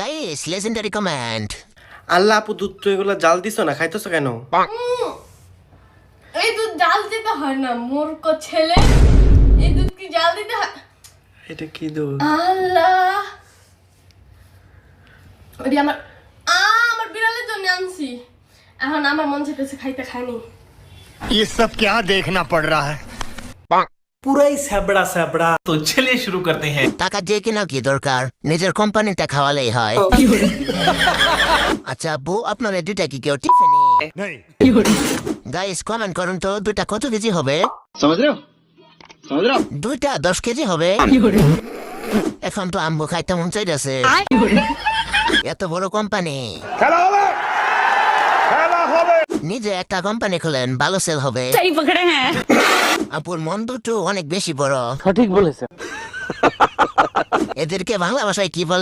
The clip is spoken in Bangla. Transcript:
Guys legendary comment. আল্লাহ আপু দুধ তো এগুলো জাল দিছো না, খাইতেছো কেন? এই দুধ জাল দিতে হয় না মূর্খ ছেলে, এই দুধ কি জাল দিতে হয়? এটা কি দুধ? আল্লাহ, ওই আমার আমার বিড়ালের জন্য আনছি, এখন আমার মন চাইতেছে খাইতে খাইনি। ये सब क्या देखना पड़ रहा है? পুরাই স্যাবড়া স্যাবড়া। तो चलिए शुरू करते हैं। টাকা দিয়ে কেনা কি দরকার, নিজের কোম্পানিটা খাওয়ালেই হয়। আচ্ছা আব্বু, আপনার এই দুইটা কি কেউ টিফিনি? नहीं। গাইস কমেন্ট করুন তো, দুইটা কত কেজি হবে? समझ रहे हो? समझ रहे हो? দুইটা 10 কেজি হবে। এখন তো আম্বু খাইতে মন চাইতেছে। এত বড় কোম্পানি, নিজে একটা কোম্পানি খুলেন, ভালো সেল হবে। আপুর মন দুটো অনেক বেশি বড়। সঠিক বলেছে। এদেরকে বাংলা ভাষায় কি বলে?